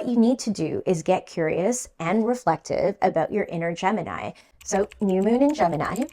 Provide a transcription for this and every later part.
What you need to do is get curious and reflective about your inner Gemini. So, new moon in Gemini.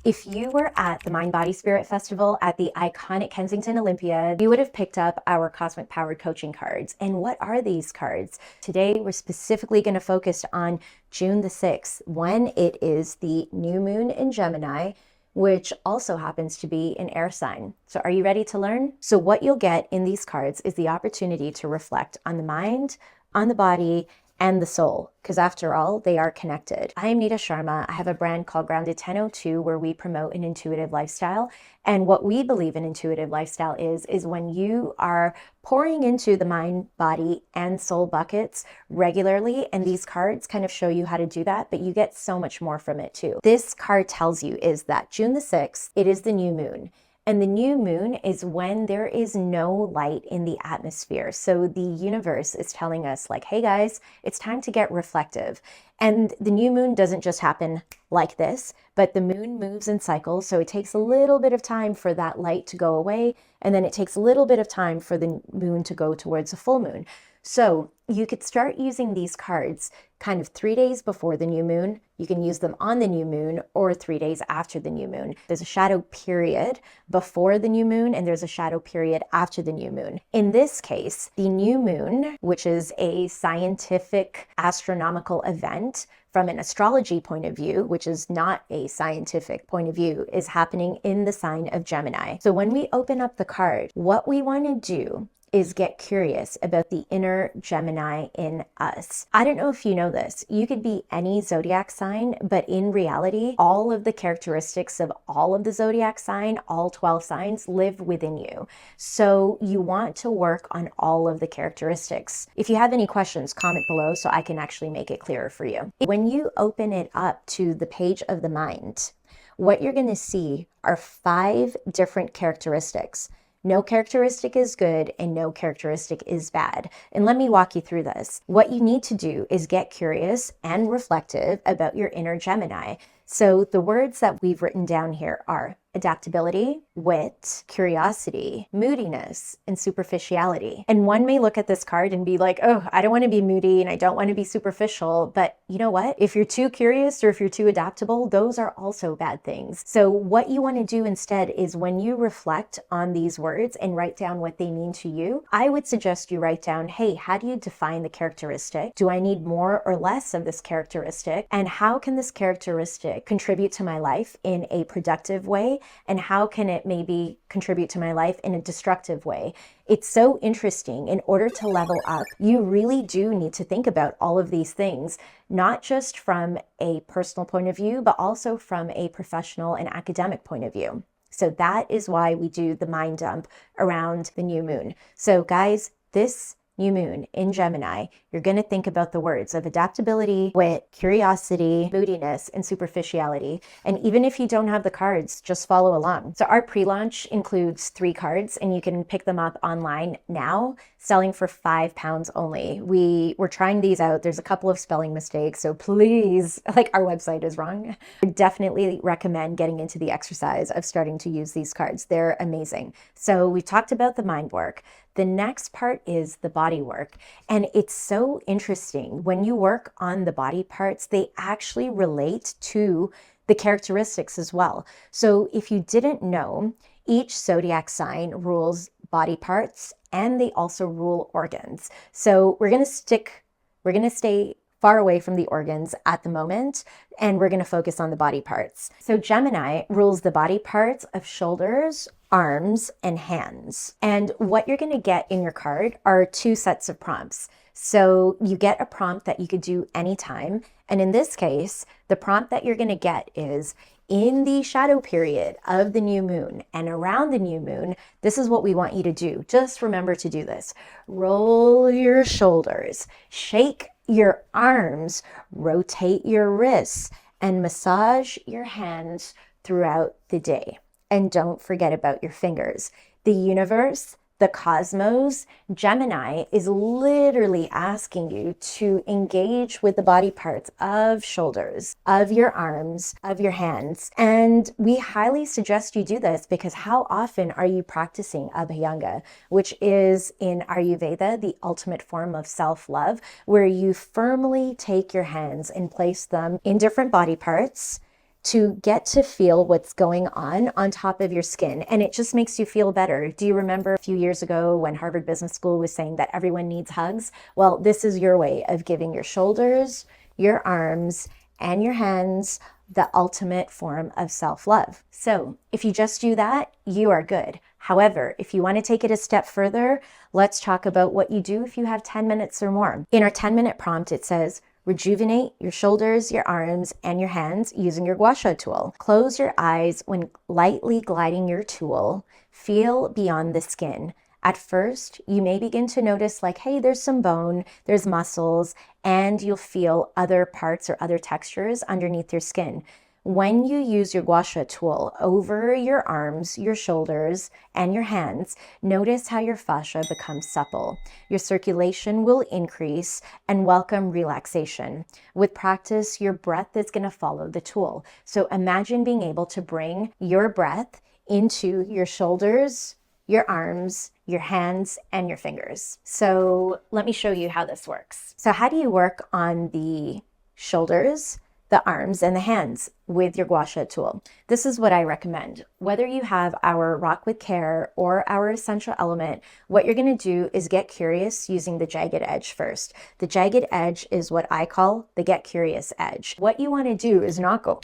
If you were at the Mind Body Spirit Festival at the iconic Kensington Olympiad, you would have picked up our Cosmic Powered Coaching cards. And what are these cards? Today, we're specifically going to focus on June the 6th, when it is the new moon in Gemini, which also happens to be an air sign. So are you ready to learn? So what you'll get in these cards is the opportunity to reflect on the mind, on the body, and the soul, because after all, they are connected. I am Nita Sharma. I have a brand called Grounded 1002 where we promote an intuitive lifestyle. And what we believe an intuitive lifestyle is when you are pouring into the mind, body, and soul buckets regularly, and these cards kind of show you how to do that, but you get so much more from it too. This card tells you is that June the 6th, it is the new moon. And the new moon is when there is no light in the atmosphere. So the universe is telling us like, hey guys, it's time to get reflective. And the new moon doesn't just happen like this, but the moon moves in cycles. So it takes a little bit of time for that light to go away. And then it takes a little bit of time for the moon to go towards a full moon. So you could start using these cards kind of 3 days before the new moon. You can use them on the new moon or 3 days after the new moon. There's a shadow period before the new moon and there's a shadow period after the new moon. In this case, the new moon, which is a scientific astronomical event from an astrology point of view, which is not a scientific point of view, is happening in the sign of Gemini. So when we open up the card, what we want to do is get curious about the inner Gemini in us. I don't know if you know this, you could be any zodiac sign, but in reality, all of the characteristics of all of the zodiac sign, all 12 signs, live within you. So you want to work on all of the characteristics. If you have any questions, comment below so I can actually make it clearer for you. When you open it up to the page of the mind, what you're going to see are 5 different characteristics. No characteristic is good and no characteristic is bad. And let me walk you through this. What you need to do is get curious and reflective about your inner Gemini. So the words that we've written down here are adaptability, wit, curiosity, moodiness, and superficiality. And one may look at this card and be like, oh, I don't want to be moody and I don't want to be superficial. But you know what? If you're too curious or if you're too adaptable, those are also bad things. So what you want to do instead is when you reflect on these words and write down what they mean to you, I would suggest you write down, hey, how do you define the characteristic? Do I need more or less of this characteristic? And how can this characteristic contribute to my life in a productive way? And how can it maybe contribute to my life in a destructive way? It's so interesting. In order to level up, you really do need to think about all of these things, not just from a personal point of view, but also from a professional and academic point of view. So that is why we do the mind dump around the new moon. So guys, this new moon in Gemini, you're going to think about the words of adaptability, wit, curiosity, moodiness, and superficiality. And even if you don't have the cards, just follow along. So our pre-launch includes 3 cards and you can pick them up online now, selling for £5 only. We're trying these out. There's a couple of spelling mistakes, so please, like our website is wrong. I definitely recommend getting into the exercise of starting to use these cards. They're amazing. So we talked about the mind work. The next part is the body work. And it's so interesting. When you work on the body parts, they actually relate to the characteristics as well. So if you didn't know, each zodiac sign rules body parts and they also rule organs. So we're going to stay far away from the organs at the moment, and we're going to focus on the body parts. So Gemini rules the body parts of shoulders, arms, and hands. And what you're going to get in your card are 2 sets of prompts. So you get a prompt that you could do anytime. And in this case, the prompt that you're going to get is, in the shadow period of the new moon and around the new moon, this is what we want you to do. Just remember to do this. Roll your shoulders, shake your arms, rotate your wrists, and massage your hands throughout the day. And don't forget about your fingers. The universe, the cosmos, Gemini is literally asking you to engage with the body parts of shoulders, of your arms, of your hands. And we highly suggest you do this because how often are you practicing Abhyanga, which is in Ayurveda, the ultimate form of self-love, where you firmly take your hands and place them in different body parts to get to feel what's going on top of your skin. And it just makes you feel better. Do you remember a few years ago when Harvard Business School was saying that everyone needs hugs? Well, this is your way of giving your shoulders, your arms, and your hands the ultimate form of self-love. So if you just do that, you are good. However, if you want to take it a step further, let's talk about what you do if you have 10 minutes or more. In our 10-minute prompt, it says, rejuvenate your shoulders, your arms, and your hands using your Guasha tool. Close your eyes when lightly gliding your tool. Feel beyond the skin. At first, you may begin to notice like, hey, there's some bone, there's muscles, and you'll feel other parts or other textures underneath your skin. When you use your Guasha tool over your arms, your shoulders, and your hands, notice how your fascia becomes supple. Your circulation will increase and welcome relaxation. With practice, your breath is going to follow the tool. So imagine being able to bring your breath into your shoulders, your arms, your hands, and your fingers. So let me show you how this works. So how do you work on the shoulders, the arms, and the hands with your Guasha tool? This is what I recommend. Whether you have our Rock with Care or our Essential Element, what you're going to do is get curious using the jagged edge first. The jagged edge is what I call the get curious edge. What you want to do is not go,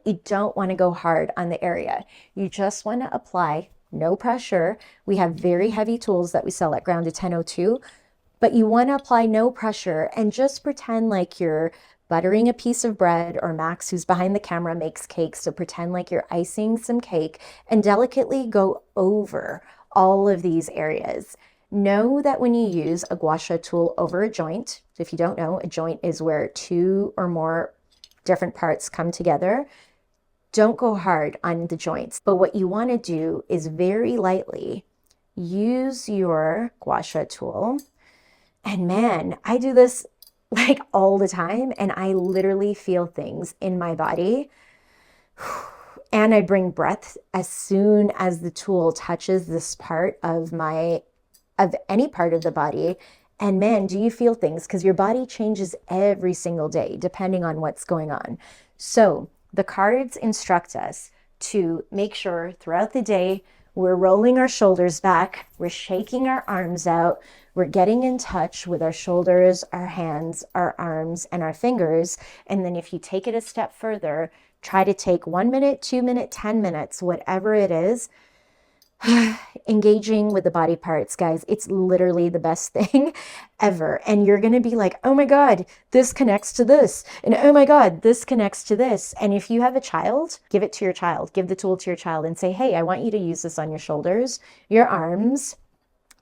you don't want to go hard on the area. You just want to apply no pressure. We have very heavy tools that we sell at Grounded 1002, but you want to apply no pressure and just pretend like you're buttering a piece of bread, or Max, who's behind the camera, makes cakes. So pretend like you're icing some cake and delicately go over all of these areas. Know that when you use a Guasha tool over a joint, if you don't know, a joint is where two or more different parts come together. Don't go hard on the joints, but what you want to do is very lightly use your Guasha tool. And man, I do this like all the time, and I literally feel things in my body. And I bring breath as soon as the tool touches this part of any part of the body. And man, do you feel things? Because your body changes every single day depending on what's going on. So the cards instruct us to make sure throughout the day we're rolling our shoulders back, we're shaking our arms out, we're getting in touch with our shoulders, our hands, our arms, and our fingers. And then if you take it a step further, try to take 1 minute, 2 minutes, 10 minutes, whatever it is, engaging with the body parts, guys. It's literally the best thing ever. And you're going to be like, oh my God, this connects to this. And oh my God, this connects to this. And if you have a child, give it to your child, give the tool to your child and say, hey, I want you to use this on your shoulders, your arms,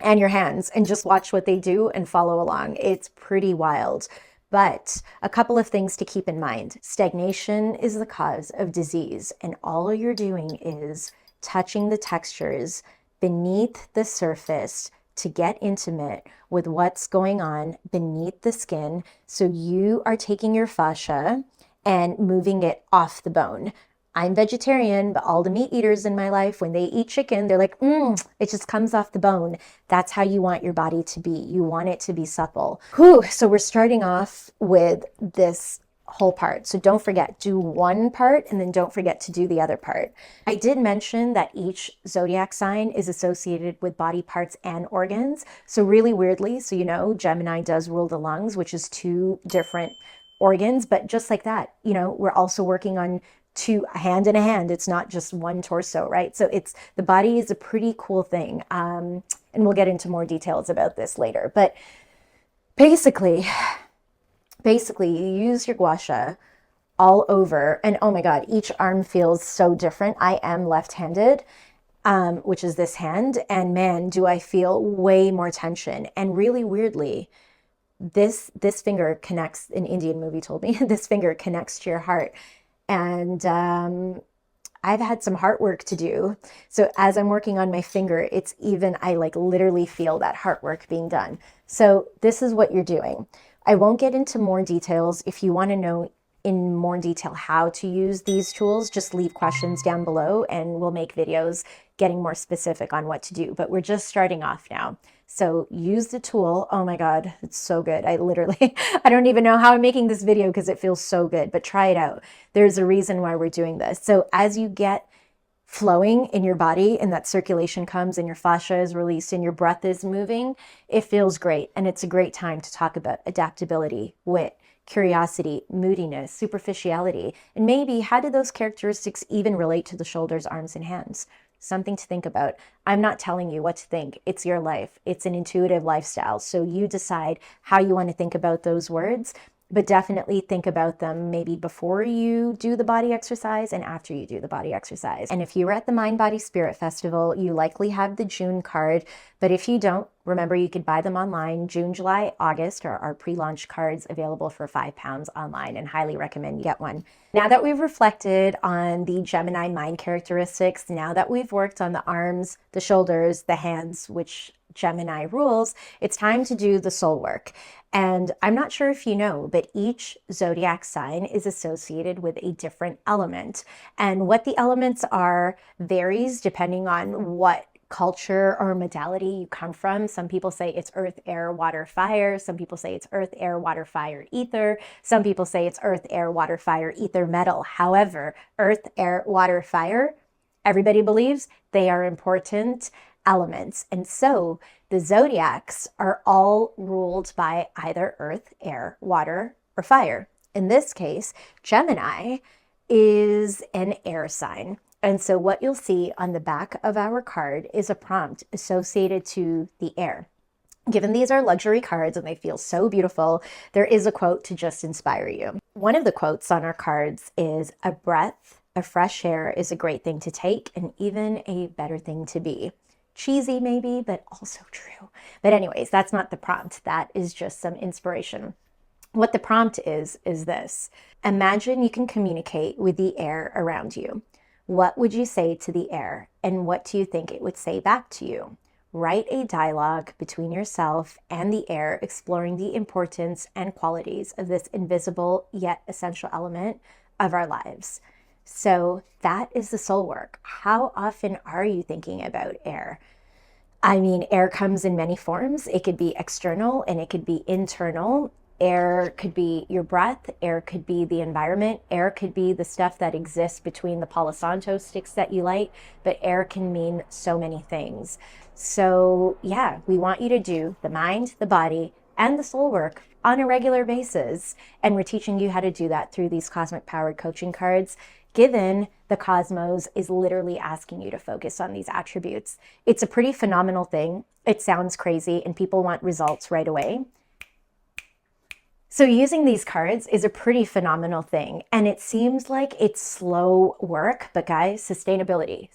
and your hands, and just watch what they do and follow along. It's pretty wild. But a couple of things to keep in mind. Stagnation is the cause of disease, and all you're doing is touching the textures beneath the surface to get intimate with what's going on beneath the skin. So you are taking your fascia and moving it off the bone. I'm vegetarian, but all the meat eaters in my life, when they eat chicken, they're like, it just comes off the bone. That's how you want your body to be. You want it to be supple. So we're starting off with this whole part. So don't forget, do one part and then don't forget to do the other part. I did mention that each zodiac sign is associated with body parts and organs. So really weirdly, so you know, Gemini does rule the lungs, which is 2 different organs, but just like that, you know, we're also working on a hand and a hand. It's not just one torso, right? So the body is a pretty cool thing. And we'll get into more details about this later. But basically you use your Guasha all over, and oh my God, each arm feels so different. I am left-handed, which is this hand, and man, do I feel way more tension. And really weirdly, this finger connects, an Indian movie told me, this finger connects to your heart. And I've had some heart work to do. So as I'm working on my finger, I like literally feel that heart work being done. So this is what you're doing. I won't get into more details. If you want to know in more detail how to use these tools, just leave questions down below and we'll make videos getting more specific on what to do. But we're just starting off now. So use the tool. Oh my God, it's so good. I don't even know how I'm making this video because it feels so good, but try it out. There's a reason why we're doing this. So as you get flowing in your body and that circulation comes and your fascia is released and your breath is moving, it feels great. And it's a great time to talk about adaptability, wit, curiosity, moodiness, superficiality, and maybe how do those characteristics even relate to the shoulders, arms, and hands? Something to think about. I'm not telling you what to think. It's your life. It's an intuitive lifestyle. So you decide how you want to think about those words, but definitely think about them maybe before you do the body exercise and after you do the body exercise. And if you were at the Mind Body Spirit Festival, you likely have the June card, but if you don't, remember you could buy them online. June, July, August are our pre-launch cards available for £5 online, and highly recommend you get one. Now that we've reflected on the Gemini mind characteristics, now that we've worked on the arms, the shoulders, the hands, which Gemini rules, it's time to do the soul work. And I'm not sure if you know, but each zodiac sign is associated with a different element. And what the elements are varies depending on what culture or modality you come from. Some people say it's earth, air, water, fire. Some people say it's earth, air, water, fire, ether. Some people say it's earth, air, water, fire, ether, metal. However, earth, air, water, fire, everybody believes they are important elements. And so the zodiacs are all ruled by either earth, air, water, or fire. In this case, Gemini is an air sign. And so what you'll see on the back of our card is a prompt associated to the air. Given these are luxury cards and they feel so beautiful, there is a quote to just inspire you. One of the quotes on our cards is, "A breath of fresh air is a great thing to take and even a better thing to be." Cheesy maybe, but also true. But anyways, that's not the prompt. That is just some inspiration. What the prompt is this. Imagine you can communicate with the air around you. What would you say to the air, and what do you think it would say back to you? Write a dialogue between yourself and the air, exploring the importance and qualities of this invisible yet essential element of our lives. So that is the soul work. How often are you thinking about air? I mean, air comes in many forms. It could be external and it could be internal. Air could be your breath, air could be the environment, air could be the stuff that exists between the Palo Santo sticks that you light, but air can mean so many things. So yeah, we want you to do the mind, the body, and the soul work on a regular basis. And we're teaching you how to do that through these cosmic powered coaching cards, given the cosmos is literally asking you to focus on these attributes. It's a pretty phenomenal thing. It sounds crazy and people want results right away. So using these cards is a pretty phenomenal thing, and it seems like it's slow work, but guys, sustainability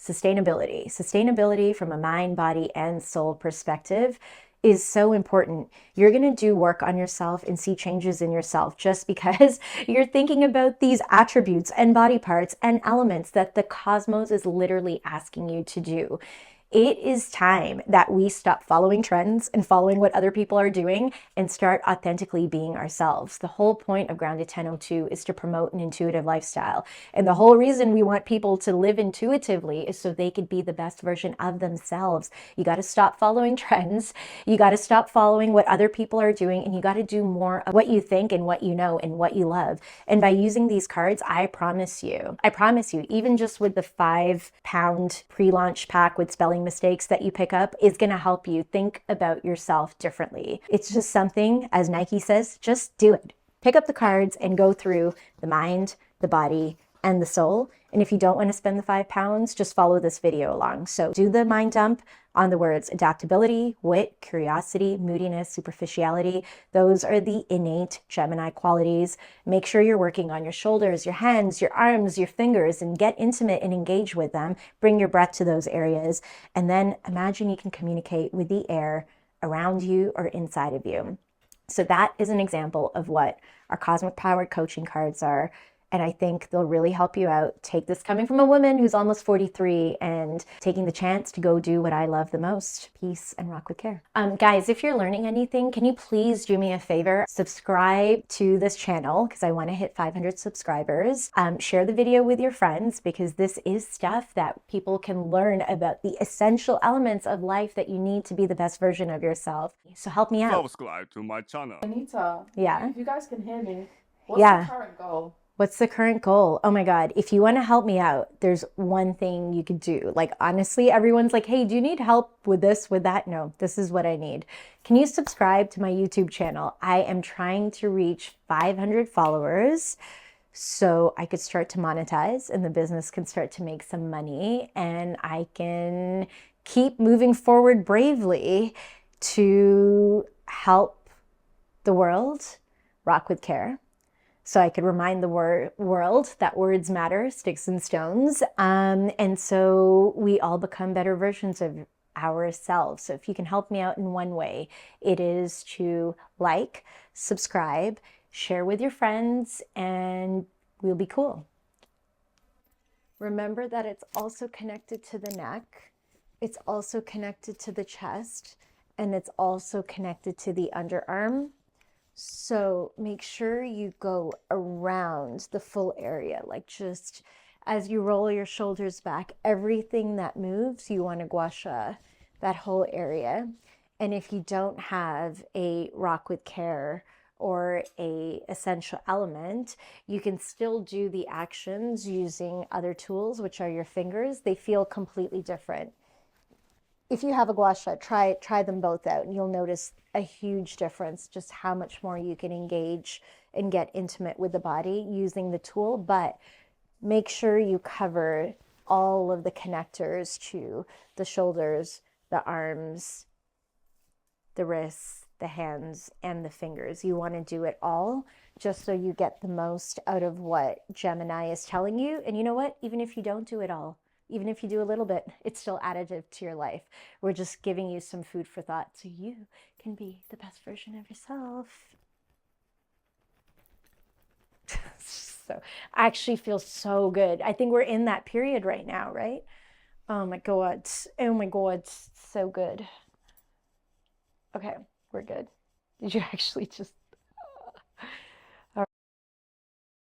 from a mind, body, and soul perspective is so important. You're going to do work on yourself and see changes in yourself just because you're thinking about these attributes and body parts and elements that the cosmos is literally asking you to do. It is time that we stop following trends and following what other people are doing and start authentically being ourselves. The whole point of Grounded 1002 is to promote an intuitive lifestyle. And the whole reason we want people to live intuitively is so they could be the best version of themselves. You got to stop following trends. You got to stop following what other people are doing, and you got to do more of what you think and what you know and what you love. And by using these cards, I promise you, even just with the £5 pre-launch pack with spelling mistakes that you pick up is going to help you think about yourself differently. It's just something, as Nike says, just do it. Pick up the cards and go through the mind, the body, and the soul. And if you don't want to spend the £5, just follow this video along. So do the mind dump on the words adaptability, wit, curiosity, moodiness, superficiality. Those are the innate Gemini qualities. Make sure you're working on your shoulders, your hands, your arms, your fingers, and get intimate and engage with them. Bring your breath to those areas. And then imagine you can communicate with the air around you or inside of you. So that is an example of what our cosmic powered coaching cards are. and I think they'll really help you out. Take this coming from a woman who's almost 43 and taking the chance to go do what I love the most. Peace and rock with care. Guys, if you're learning anything, can you please do me a favor? Subscribe to this channel because I want to hit 500 subscribers. Share the video with your friends because this is stuff that people can learn about the essential elements of life that you need to be the best version of yourself. So help me out. Subscribe to my channel. Anita, Yeah. if you guys can hear me, what's Yeah. the current goal? What's the current goal? Oh my God, if you want to help me out, there's one thing you could do. Like, honestly, everyone's like, hey, do you need help with this, with that? No, this is what I need. Can you subscribe to my YouTube channel? I am trying to reach 500 followers so I could start to monetize and the business can start to make some money and I can keep moving forward bravely to help the world rock with care. So I could remind the world that words matter, sticks and stones. And so we all become better versions of ourselves. So if you can help me out in one way, it is to like, subscribe, share with your friends, and we'll be cool. Remember that it's also connected to the neck. It's also connected to the chest, and it's also connected to the underarm. So make sure you go around the full area, like just as you roll your shoulders back, everything that moves, you want to guasha that whole area. And if you don't have a rock with care or a essential element, you can still do the actions using other tools, which are your fingers. They feel completely different. If you have a guasha, try them both out and you'll notice a huge difference, just how much more you can engage and get intimate with the body using the tool. But make sure you cover all of the connectors to the shoulders, the arms, the wrists, the hands, and the fingers. You want to do it all just so you get the most out of what Gemini is telling you. And you know what? Even if you don't do it all, even if you do a little bit, it's still additive to your life. We're just giving you some food for thought so you can be the best version of yourself. So I actually feel so good. I think we're in that period right now, right? Oh my God. Oh my God. So good. Okay, we're good. Did you actually just...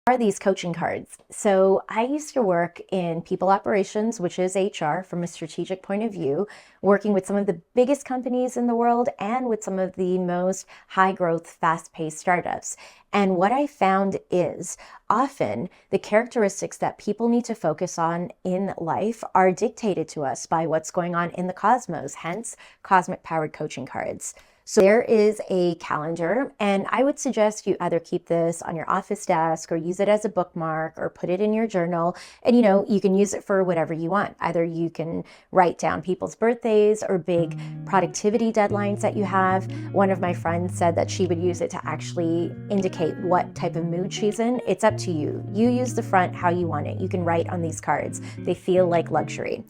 Are these coaching cards? So I used to work in people operations, which is HR from a strategic point of view, working with some of the biggest companies in the world and with some of the most high growth, fast paced startups. And what I found is often the characteristics that people need to focus on in life are dictated to us by what's going on in the cosmos, hence cosmic powered coaching cards. So there is a calendar, and I would suggest you either keep this on your office desk or use it as a bookmark or put it in your journal. And you can use it for whatever you want. Either you can write down people's birthdays or big productivity deadlines that you have. One of my friends said that she would use it to actually indicate what type of mood she's in. It's up to you. You use the front how you want it. You can write on these cards. They feel like luxury.